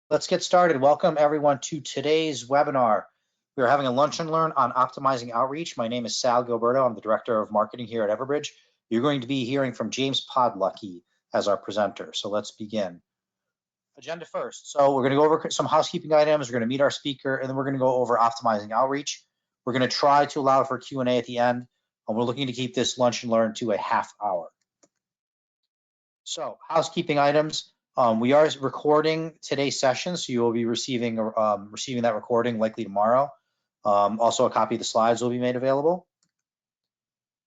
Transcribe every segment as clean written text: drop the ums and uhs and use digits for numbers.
Let's get started. Welcome everyone to today's webinar. We are having a lunch and learn on optimizing outreach. My name is Sal Gilberto. I'm the Director of Marketing here at Everbridge. You're going to be hearing from James Podlucky as our presenter. So let's begin. Agenda first. So we're going to go over some housekeeping items. We're going to meet our speaker, and then we're going to go over optimizing outreach. We're going to try to allow for Q&A at the end, and we're looking to keep this lunch and learn to a half hour. So housekeeping items. We are recording today's session, so you will be receiving that recording likely tomorrow. Also, a copy of the slides will be made available.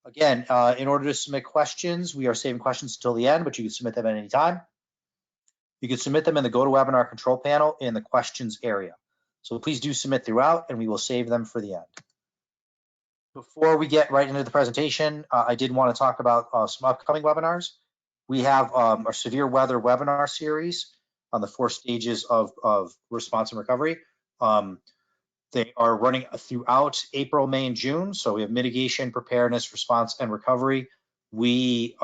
Again, in order to submit questions, we are saving questions until the end, but you can submit them at any time. You can submit them in the GoToWebinar control panel in the questions area. So please do submit throughout, and we will save them for the end. Before we get right into the presentation, I did want to talk about some upcoming webinars. We have our severe weather webinar series on the 4 stages of response and recovery. They are running throughout April, May, and June. So we have mitigation, preparedness, response, and recovery. We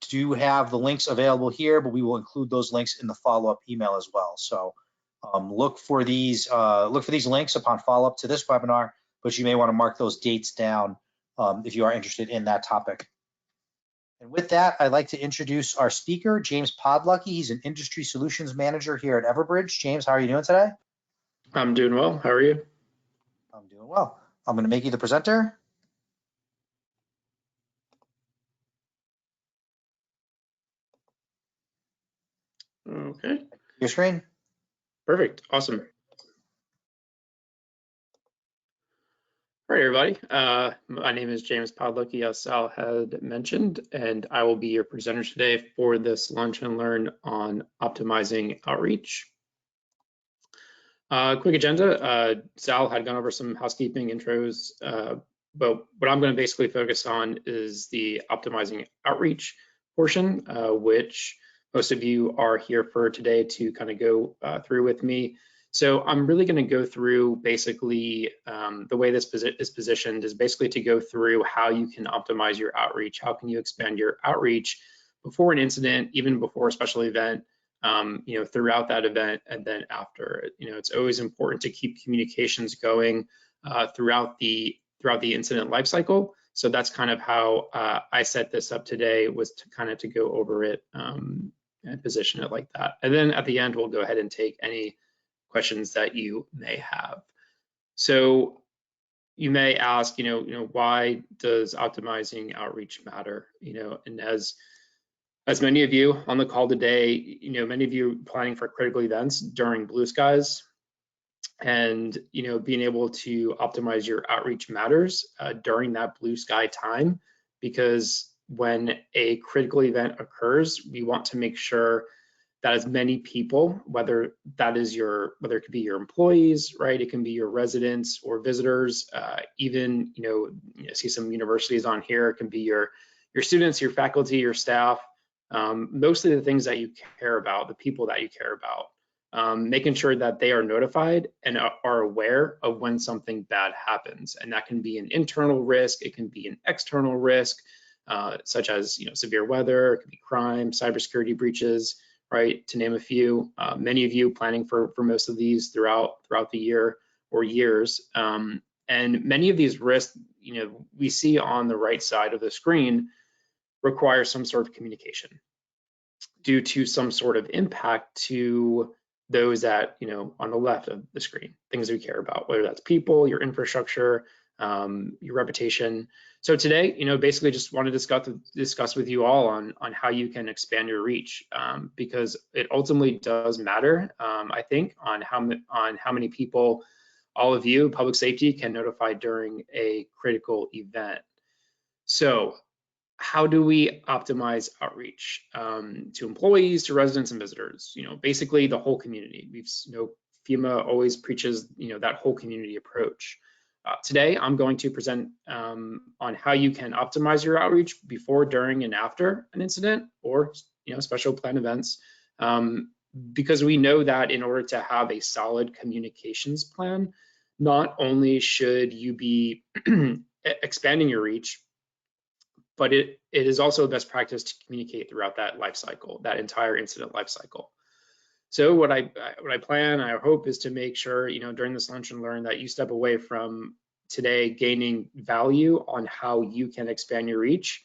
do have the links available here, but we will include those links in the follow-up email as well. So look for these links upon follow-up to this webinar, but you may want to mark those dates down if you are interested in that topic. And with that, I'd like to introduce our speaker, James Podlucky. He's an industry solutions manager here at Everbridge. James, how are you doing today? I'm doing well. How are you? I'm doing well. I'm going to make you the presenter. Okay. Your screen. Perfect. Awesome. All right, everybody. My name is James Podlucky, as Sal had mentioned, and I will be your presenter today for this lunch and learn on optimizing outreach. Quick agenda. Sal had gone over some housekeeping intros, but what I'm going to basically focus on is the optimizing outreach portion, which most of you are here for today to kind of go through with me. So I'm really going to go through basically the way this is positioned is basically to go through how you can optimize your outreach. How can you expand your outreach before an incident, even before a special event, throughout that event, and then after. It's always important to keep communications going throughout the incident lifecycle. So that's kind of how I set this up today, was to go over it and position it like that. And then at the end, we'll go ahead and take any questions that you may have. So you may ask, why does optimizing outreach matter? And as many of you on the call today, many of you planning for critical events during blue skies, and being able to optimize your outreach matters during that blue sky time, because when a critical event occurs, we want to make sure that as many people, whether it could be your employees, right? It can be your residents or visitors, even, see some universities on here. It can be your students, your faculty, your staff, mostly the things that you care about, the people that you care about, making sure that they are notified and are aware of when something bad happens. And that can be an internal risk. It can be an external risk, such as, severe weather, it could be crime, cybersecurity breaches, right, to name a few. Many of you planning for most of these throughout the year or years. And many of these risks, we see on the right side of the screen, require some sort of communication due to some sort of impact to those that, on the left of the screen, things we care about, whether that's people, your infrastructure, your reputation. So today, basically just want to discuss with you all on how you can expand your reach, because it ultimately does matter, I think, on how many people all of you, public safety, can notify during a critical event. So how do we optimize outreach to employees, to residents and visitors? Basically the whole community. FEMA always preaches, that whole community approach. Today, I'm going to present on how you can optimize your outreach before, during, and after an incident or special planned events, because we know that in order to have a solid communications plan, not only should you be expanding your reach, but it is also a best practice to communicate throughout that life cycle, that entire incident life cycle. So what I plan, I hope, is to make sure, during this lunch and learn that you step away from today gaining value on how you can expand your reach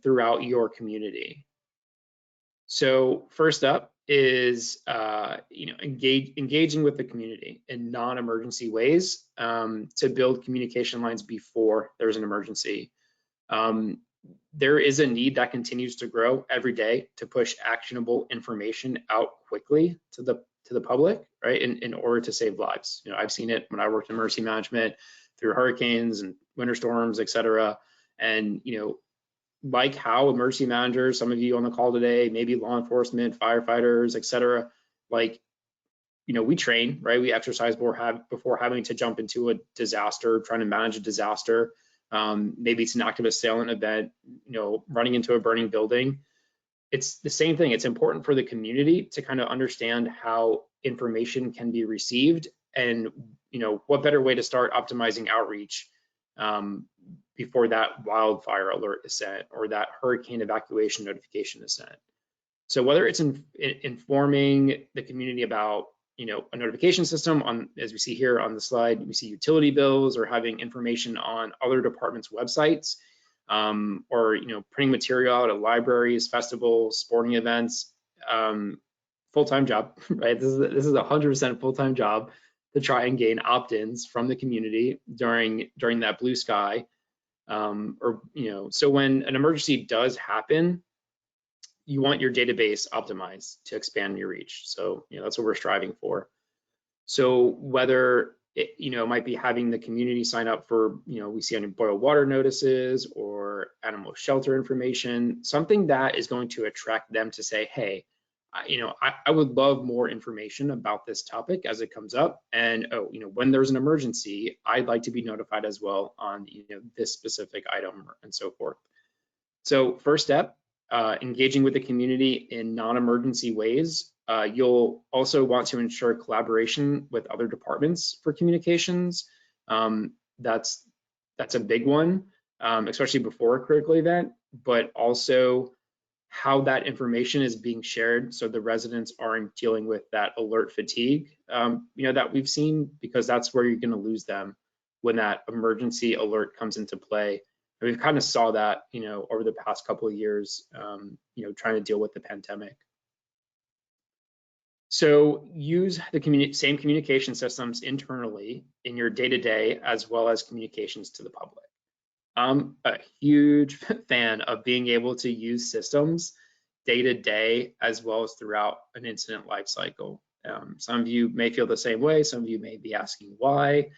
throughout your community. So first up is engaging with the community in non-emergency ways to build communication lines before there's an emergency. There is a need that continues to grow every day to push actionable information out quickly to the public, right? In order to save lives. I've seen it when I worked in emergency management through hurricanes and winter storms, et cetera. And like how emergency managers, some of you on the call today, maybe law enforcement, firefighters, et cetera, we train, right? We exercise before having to jump into a disaster, trying to manage a disaster. Maybe it's an active assailant event, running into a burning building. It's the same thing. It's important for the community to kind of understand how information can be received, and what better way to start optimizing outreach before that wildfire alert is sent or that hurricane evacuation notification is sent. So whether it's informing the community about a notification system, on, as we see here on the slide, we see utility bills, or having information on other departments' websites, or printing material out at libraries, festivals, sporting events. Full-time job, right? This is 100% full-time job to try and gain opt-ins from the community during that blue sky. So when an emergency does happen, you want your database optimized to expand your reach. So that's what we're striving for. So whether it might be having the community sign up for, we see on boil water notices or animal shelter information, something that is going to attract them to say, hey, I would love more information about this topic as it comes up. And when there's an emergency, I'd like to be notified as well on this specific item and so forth. So first step, engaging with the community in non-emergency ways. You'll also want to ensure collaboration with other departments for communications. That's a big one, especially before a critical event, but also how that information is being shared so the residents aren't dealing with that alert fatigue, that we've seen, because that's where you're going to lose them when that emergency alert comes into play. And we've kind of saw that, over the past couple of years, trying to deal with the pandemic. So use the same communication systems internally in your day-to-day, as well as communications to the public. I'm a huge fan of being able to use systems day-to-day as well as throughout an incident lifecycle. Some of you may feel the same way. Some of you may be asking why.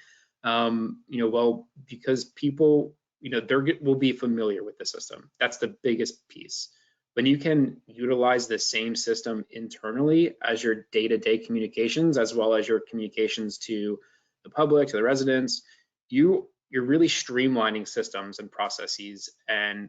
Well, because people, they will be familiar with the system. That's the biggest piece. When you can utilize the same system internally as your day-to-day communications, as well as your communications to the public, to the residents, you're really streamlining systems and processes, and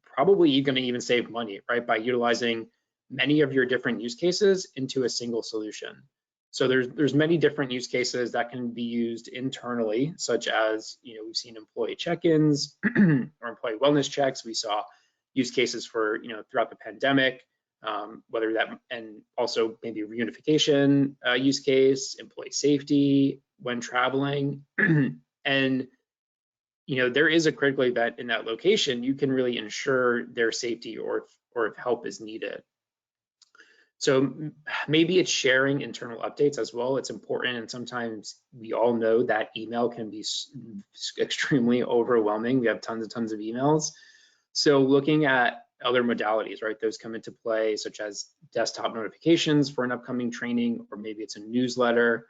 probably you're going to even save money, right, by utilizing many of your different use cases into a single solution. So there's many different use cases that can be used internally, such as, we've seen employee check-ins or employee wellness checks. We saw use cases for, throughout the pandemic, whether that, and also maybe reunification use case, employee safety when traveling. And there is a critical event in that location, you can really ensure their safety, or if help is needed. So maybe it's sharing internal updates as well. It's important, and sometimes we all know that email can be extremely overwhelming. We have tons and tons of emails. So looking at other modalities, right, those come into play, such as desktop notifications for an upcoming training, or maybe it's a newsletter.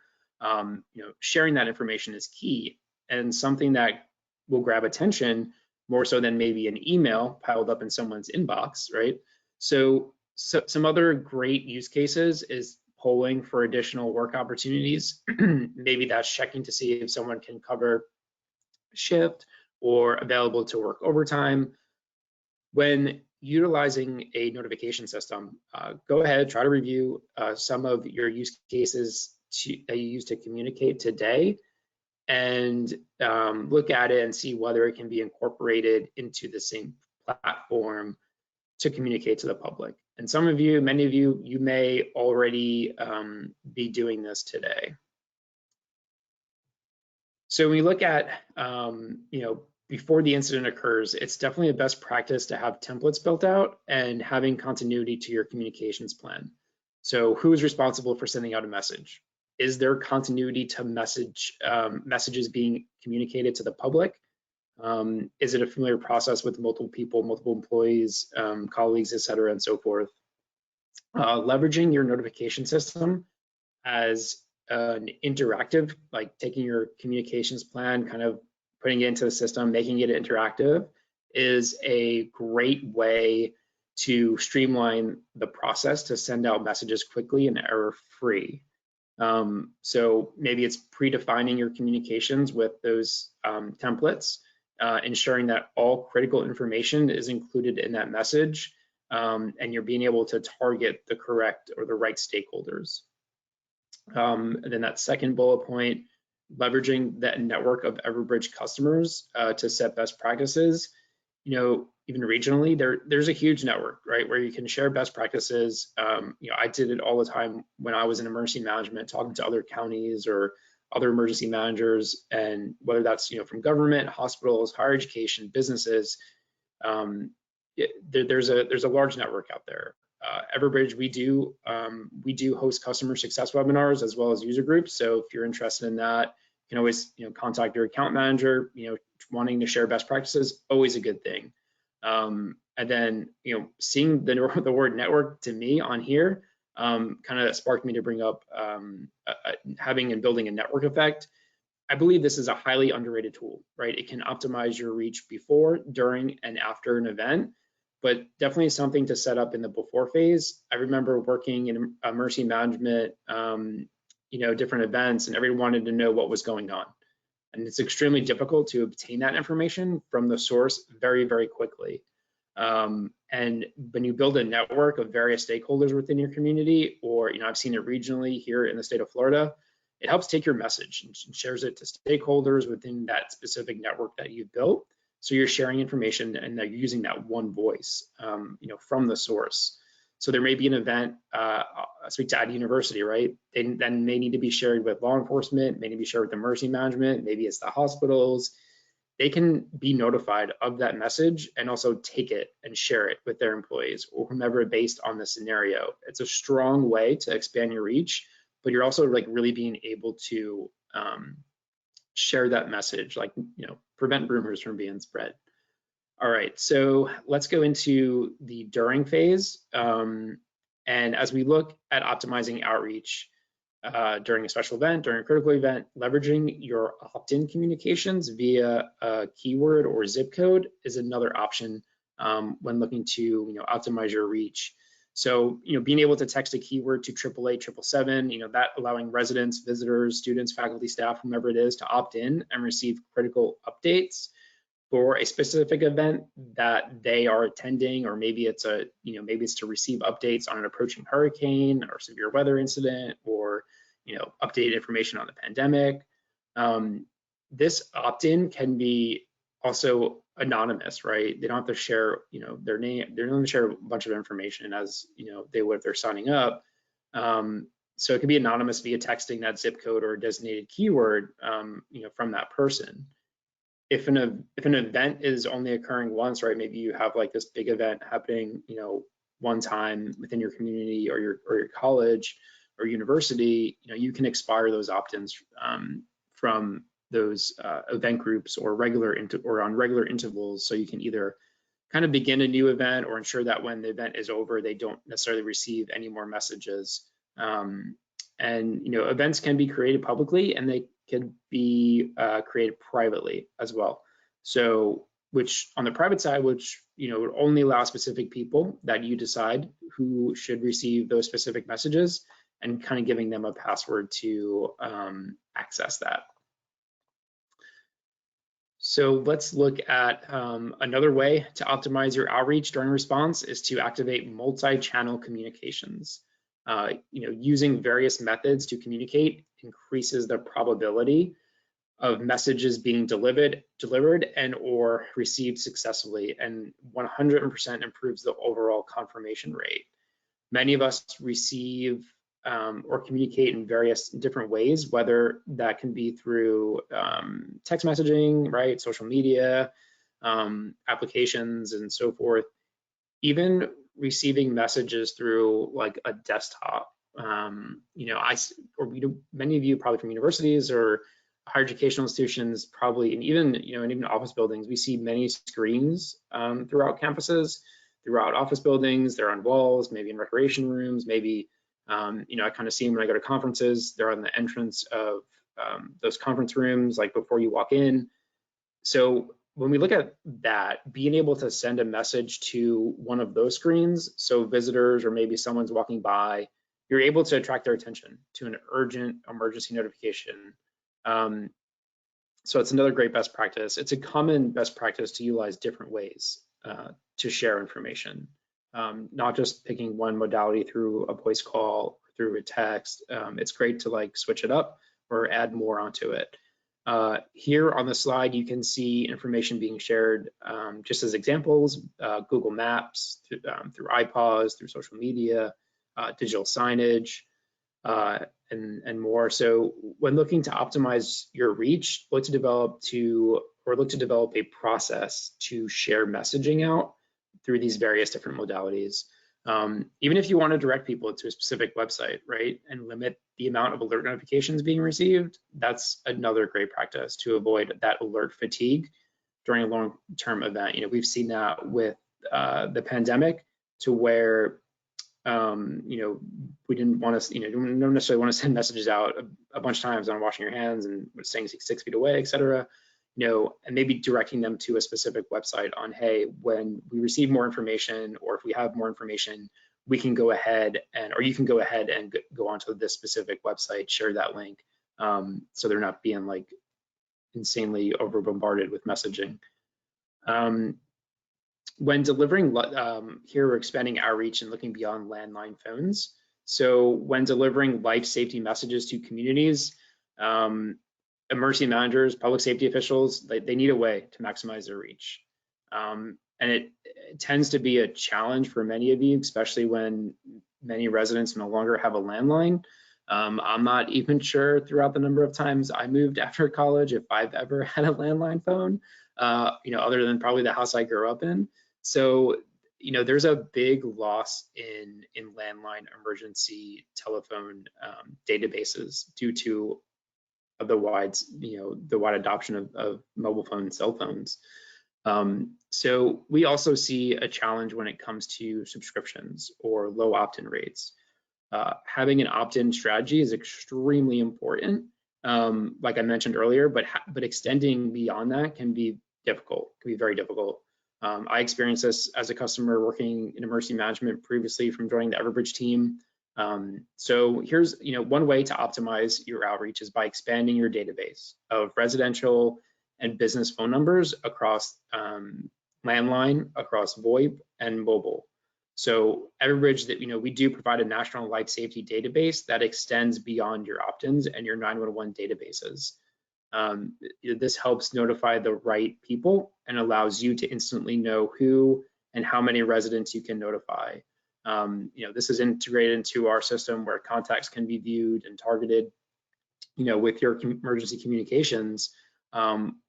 Sharing that information is key, and something that will grab attention more so than maybe an email piled up in someone's inbox, right? So some other great use cases is polling for additional work opportunities. Maybe that's checking to see if someone can cover shift or available to work overtime. When utilizing a notification system, go ahead, try to review some of your use cases that you use to communicate today, and look at it and see whether it can be incorporated into the same platform to communicate to the public. And some of you, many of you, you may already be doing this today. So when we look at, before the incident occurs, it's definitely a best practice to have templates built out and having continuity to your communications plan. So who is responsible for sending out a message? Is there continuity to messages being communicated to the public? Is it a familiar process with multiple people, multiple employees, colleagues, et cetera, and so forth? Leveraging your notification system as an interactive, like taking your communications plan, kind of putting it into the system, making it interactive, is a great way to streamline the process to send out messages quickly and error-free. So maybe it's predefining your communications with those templates, ensuring that all critical information is included in that message, and you're being able to target the correct or the right stakeholders. And then that second bullet point, leveraging that network of Everbridge customers to set best practices. Even regionally, there's a huge network, right, where you can share best practices. I did it all the time when I was in emergency management, talking to other counties or other emergency managers, and whether that's from government, hospitals, higher education, businesses. There's a large network out there. Everbridge, we do host customer success webinars as well as user groups. So if you're interested in that, you can always contact your account manager. Wanting to share best practices, always a good thing. And then seeing the word network to me on here kind of sparked me to bring up having and building a network effect. I believe this is a highly underrated tool, right? It can optimize your reach before, during, and after an event, but definitely something to set up in the before phase. I remember working in emergency management, different events, and everyone wanted to know what was going on. And it's extremely difficult to obtain that information from the source very, very quickly. And when you build a network of various stakeholders within your community, or I've seen it regionally here in the state of Florida, it helps take your message and shares it to stakeholders within that specific network that you've built. So you're sharing information and they're using that one voice, from the source. So there may be an event, speak to university, right? Then may need to be shared with law enforcement, may need to be shared with emergency management, maybe it's the hospitals. They can be notified of that message and also take it and share it with their employees or whomever based on the scenario. It's a strong way to expand your reach, but you're also really being able to share that message, prevent rumors from being spread. All right, so let's go into the during phase. And as we look at optimizing outreach during a special event, during a critical event, leveraging your opt-in communications via a keyword or zip code is another option when looking to optimize your reach. So being able to text a keyword to 888-777, that allowing residents, visitors, students, faculty, staff, whomever it is, to opt in and receive critical updates for a specific event that they are attending, or maybe it's maybe it's to receive updates on an approaching hurricane or severe weather incident, or updated information on the pandemic. This opt-in can be also anonymous, right? They don't have to share their name. They don't have to share a bunch of information as they would if they're signing up. So it can be anonymous via texting that zip code or a designated keyword from that person. If an event is only occurring once, right? Maybe you have this big event happening, one time within your community or your college or university, you can expire those opt-ins from those event groups or on regular intervals. So you can either kind of begin a new event or ensure that when the event is over, they don't necessarily receive any more messages. And events can be created publicly and they can be created privately as well. So, which on the private side, which would only allow specific people that you decide who should receive those specific messages, and kind of giving them a password to access that. So let's look at another way to optimize your outreach during response is to activate multi-channel communications. Using various methods to communicate increases the probability of messages being delivered and or received successfully, and 100% improves the overall confirmation rate. Many of us receive or communicate in various different ways, whether that can be through text messaging, right, social media, applications, and so forth. Even receiving messages through like a desktop. Many of you probably from universities or higher educational institutions, probably, and even office buildings, we see many screens throughout campuses, throughout office buildings. They're on walls, maybe in recreation rooms, maybe I kind of see them when I go to conferences. They're on the entrance of those conference rooms, like before you walk in. So when we look at that, being able to send a message to one of those screens, so visitors or maybe someone's walking by, you're able to attract their attention to an urgent emergency notification. So it's another great best practice. It's a common best practice to utilize different ways to share information, not just picking one modality through a voice call, through a text. It's great to like switch it up or add more onto it. Here on the slide, you can see information being shared just as examples, Google Maps, through iPads, through social media, digital signage, and more. So when looking to optimize your reach, look to develop a process to share messaging out through these various different modalities. Even if you want to direct people to a specific website, right, and limit the amount of alert notifications being received, that's another great practice to avoid that alert fatigue during a long-term event. We've seen that with the pandemic, to where we didn't want to, don't necessarily want to send messages out a bunch of times on washing your hands and staying 6 feet away, et cetera. And maybe directing them to a specific website on, hey, when we receive more information, or if we have more information, we can go ahead or you can go ahead and go onto this specific website, share that link, so they're not being like insanely over bombarded with messaging. When delivering, here we're expanding outreach and looking beyond landline phones. So when delivering life safety messages to communities, emergency managers, public safety officials, they need a way to maximize their reach. And it tends to be a challenge for many of you, especially when many residents no longer have a landline. I'm not even sure throughout the number of times I moved after college if I've ever had a landline phone, other than probably the house I grew up in. So, there's a big loss in landline emergency telephone databases due to the wide adoption of mobile phones and cell phones. So we also see a challenge when it comes to subscriptions or low opt-in rates. Having an opt-in strategy is extremely important, like I mentioned earlier, but extending beyond that can be difficult, can be very difficult. I experienced this as a customer working in emergency management previously from joining the Everbridge team. So here's, one way to optimize your outreach is by expanding your database of residential and business phone numbers across landline, across VoIP, and mobile. So Everbridge, we do provide a national life safety database that extends beyond your opt-ins and your 911 databases. This helps notify the right people and allows you to instantly know who and how many residents you can notify. This is integrated into our system where contacts can be viewed and targeted, with your emergency communications.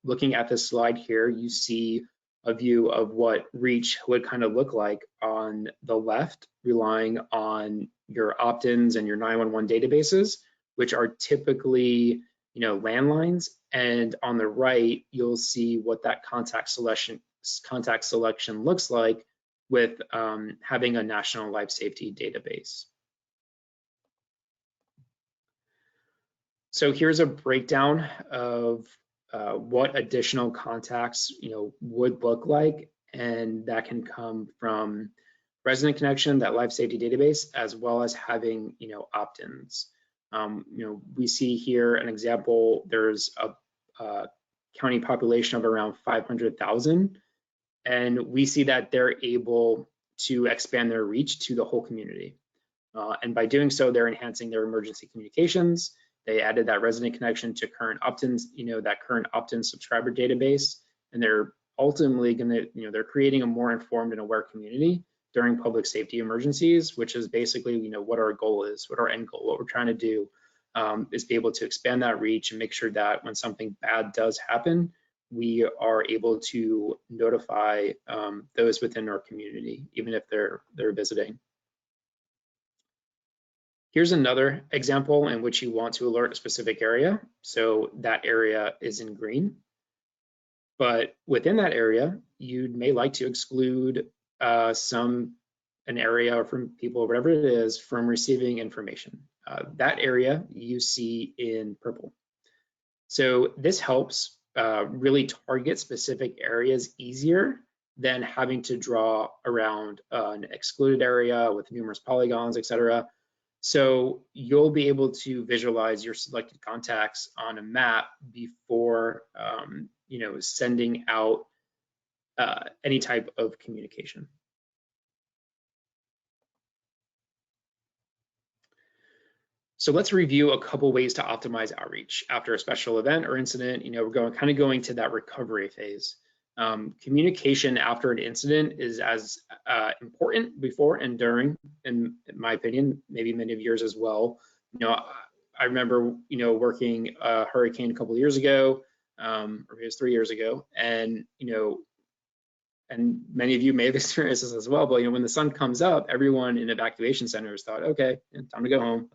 Looking at this slide here, you see a view of what reach would kind of look like on the left, relying on your opt-ins and your 911 databases, which are typically, landlines. And on the right, you'll see what that contact selection looks like with having a national life safety database. So here's a breakdown of what additional contacts would look like, and that can come from resident connection, that life safety database, as well as having opt-ins. We see here an example. There's a county population of around 500,000, and we see that they're able to expand their reach to the whole community. And by doing so, they're enhancing their emergency communications. They added that resident connection to current opt-ins, that current opt-in subscriber database, and they're ultimately going to, they're creating a more informed and aware community during public safety emergencies, which is basically, what our goal is, what our end goal, what we're trying to do, is be able to expand that reach and make sure that when something bad does happen, we are able to notify those within our community, even if they're visiting. Here's another example in which you want to alert a specific area. So that area is in green. But within that area, you may like to exclude an area or from people, whatever it is, from receiving information. That area you see in purple. So this helps really target specific areas easier than having to draw around an excluded area with numerous polygons, etc. So you'll be able to visualize your selected contacts on a map before sending out any type of communication. So let's review a couple ways to optimize outreach after a special event or incident. We're kind of going to that recovery phase. Communication after an incident is as important before and during, in my opinion, maybe many of yours as well. I remember, working a hurricane a couple of years ago, or maybe it was 3 years ago, and and many of you may have experienced this as well, but when the sun comes up, everyone in evacuation centers thought, okay, time to go home.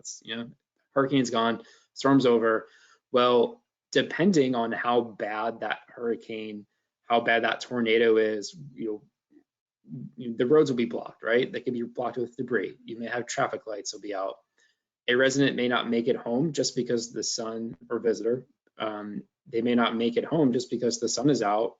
Hurricane's gone, storm's over. Well, depending on how bad that hurricane, how bad that tornado is, the roads will be blocked, right? They can be blocked with debris. You may have traffic lights will be out. A resident may not make it home just because the sun, or visitor, they may not make it home just because the sun is out.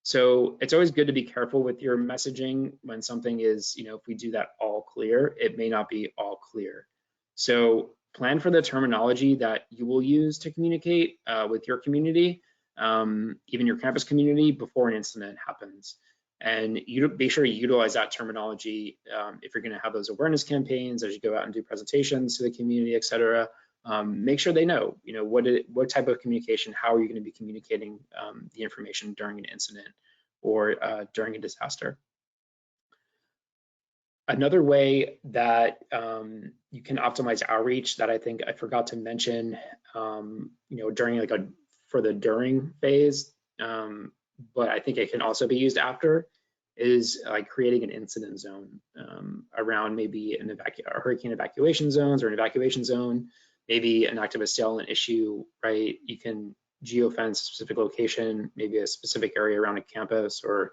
So it's always good to be careful with your messaging when something is, if we do that all clear, it may not be all clear. So plan for the terminology that you will use to communicate with your community, even your campus community, before an incident happens. And you be sure you utilize that terminology if you're going to have those awareness campaigns as you go out and do presentations to the community, et cetera. Make sure they know, what type of communication, how are you going to be communicating the information during an incident or during a disaster. Another way that you can optimize outreach that I think I forgot to mention, during for the during phase, but I think it can also be used after, is creating an incident zone around maybe a hurricane evacuation zones or an evacuation zone. Maybe an active assailant issue, right? You can geofence a specific location, maybe a specific area around a campus, or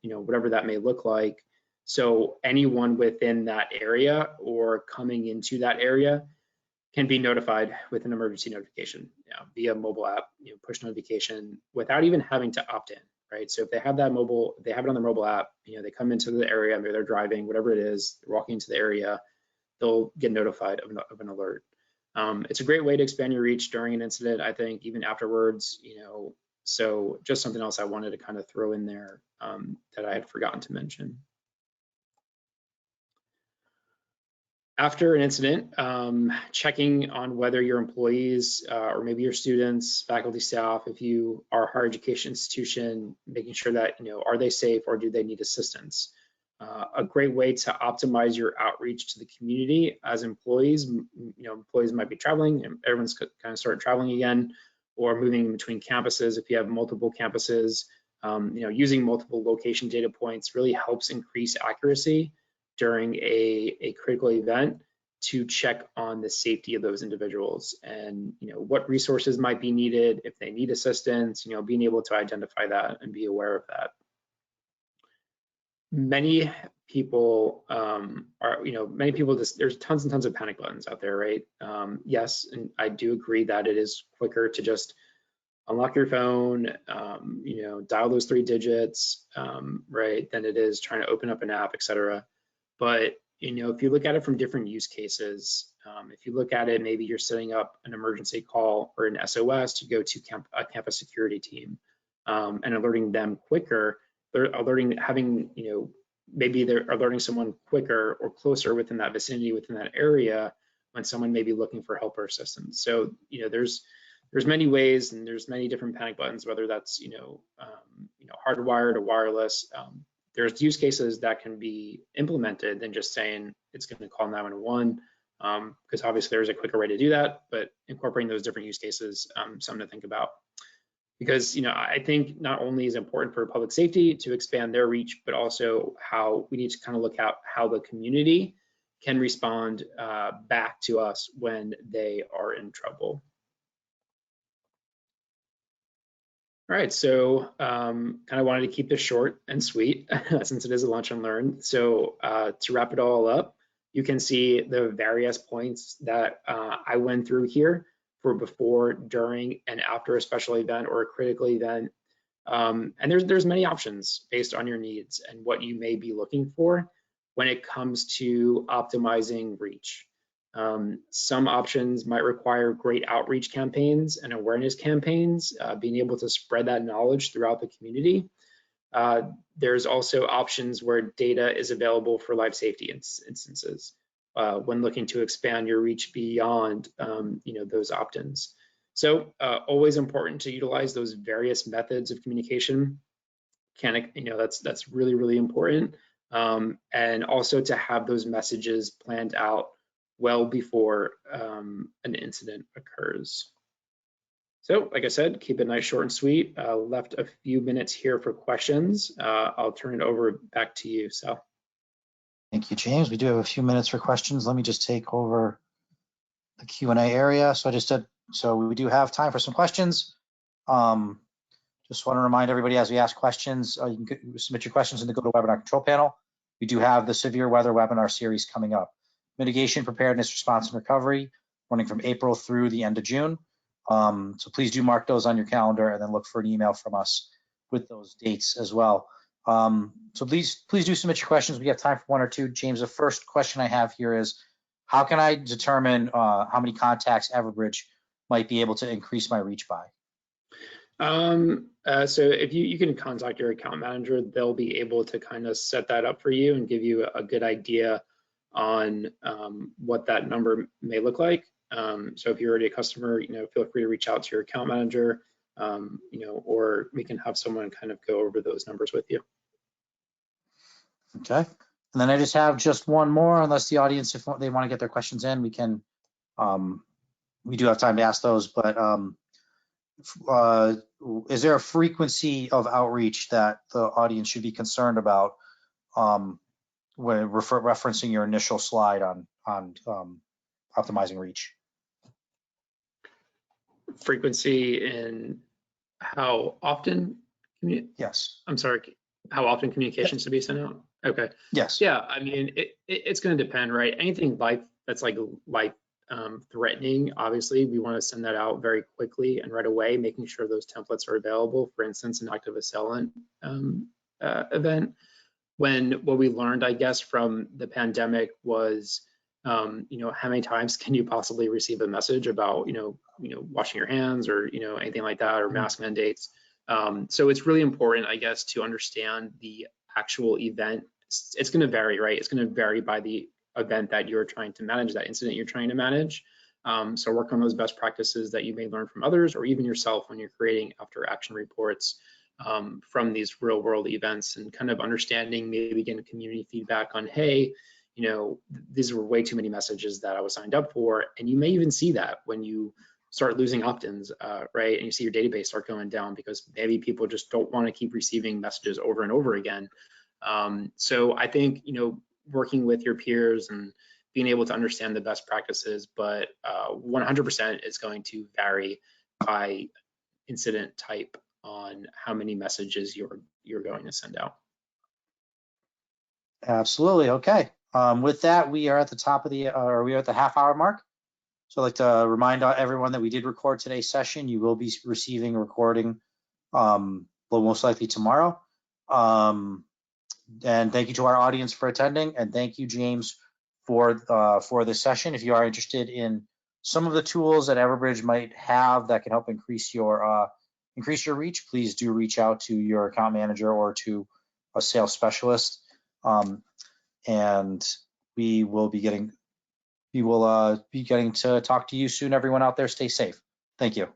whatever that may look like. So anyone within that area or coming into that area can be notified with an emergency notification via mobile app, push notification, without even having to opt in, right? So if they have that they have it on their mobile app, they come into the area, maybe they're driving, whatever it is, they're walking into the area, they'll get notified of an alert. It's a great way to expand your reach during an incident, I think, even afterwards, so just something else I wanted to kind of throw in there that I had forgotten to mention. After an incident, checking on whether your employees or maybe your students, faculty, staff, if you are a higher education institution, making sure that, are they safe or do they need assistance? A great way to optimize your outreach to the community as employees, employees might be traveling, and everyone's kind of started traveling again, or moving between campuses. If you have multiple campuses, using multiple location data points really helps increase accuracy during a critical event to check on the safety of those individuals and what resources might be needed if they need assistance, being able to identify that and be aware of that. Many people there's tons and tons of panic buttons out there, right? Yes, and I do agree that it is quicker to just unlock your phone, dial those 3 digits, right, than it is trying to open up an app, etc. But if you look at it from different use cases, if you look at it, maybe you're setting up an emergency call or an SOS to go to a campus security team and alerting them quicker. They're alerting, maybe they're alerting someone quicker or closer within that vicinity, within that area, when someone may be looking for help or assistance. So, there's many ways and there's many different panic buttons, whether that's, hardwired or wireless. There's use cases that can be implemented than just saying it's going to call 911, because obviously there's a quicker way to do that, but incorporating those different use cases, something to think about. Because, I think not only is it important for public safety to expand their reach, but also how we need to kind of look at how the community can respond back to us when they are in trouble. All right, so kind of wanted to keep this short and sweet since it is a lunch and learn. So to wrap it all up, you can see the various points that I went through here for before, during, and after a special event or a critical event. And there's many options based on your needs and what you may be looking for when it comes to optimizing reach. Some options might require great outreach campaigns and awareness campaigns, being able to spread that knowledge throughout the community. There's also options where data is available for life safety instances when looking to expand your reach beyond those opt-ins. So always important to utilize those various methods of communication. That's really, really important. And also to have those messages planned out well before an incident occurs. So like I said, keep it nice, short and sweet. Left a few minutes here for questions. I'll turn it over back to you, Sal. Thank you, James. We do have a few minutes for questions. Let me just take over the Q&A area. So we do have time for some questions. Just want to remind everybody as we ask questions, you can submit your questions in the GoToWebinar control panel. We do have the severe weather webinar series coming up. Mitigation, preparedness, response, and recovery, running from April through the end of June. So please do mark those on your calendar and then look for an email from us with those dates as well. So please do submit your questions. We have time for one or two. James, the first question I have here is, how can I determine how many contacts Everbridge might be able to increase my reach by? So if you can contact your account manager, they'll be able to kind of set that up for you and give you a good idea on what that number may look like. So if you're already a customer, feel free to reach out to your account manager, or we can have someone kind of go over those numbers with you. Okay. And then I just have one more, unless the audience, if they want to get their questions in, we can, we do have time to ask those, but is there a frequency of outreach that the audience should be concerned about when referencing your initial slide on optimizing reach? Frequency in how often? Yes. I'm sorry, how often communications should be sent out? Okay. Yes. Yeah, I mean, it's going to depend, right? Anything that's like life threatening, obviously, we want to send that out very quickly and right away, making sure those templates are available. For instance, an active assailant event. What we learned, I guess, from the pandemic was, how many times can you possibly receive a message about, washing your hands or, anything like that, or mask mandates. So it's really important, I guess, to understand the actual event. It's going to vary, right? It's going to vary by the event that you're trying to manage, that incident you're trying to manage. So work on those best practices that you may learn from others or even yourself when you're creating after action reports from these real world events, and kind of understanding, maybe getting community feedback on, hey, these were way too many messages that I was signed up for. And you may even see that when you start losing opt-ins, right? And you see your database start going down because maybe people just don't want to keep receiving messages over and over again. So I think, working with your peers and being able to understand the best practices, but 100% is going to vary by incident type on how many messages you're going to send out. Absolutely. Okay. With that, we are at the top of we are at the half-hour mark. So I'd like to remind everyone that we did record today's session. You will be receiving a recording most likely tomorrow. And thank you to our audience for attending, and thank you, James, for this session. If you are interested in some of the tools that Everbridge might have that can help increase your reach, please do reach out to your account manager or to a sales specialist. And we will be getting we will be getting to talk to you soon. Everyone out there, stay safe. Thank you.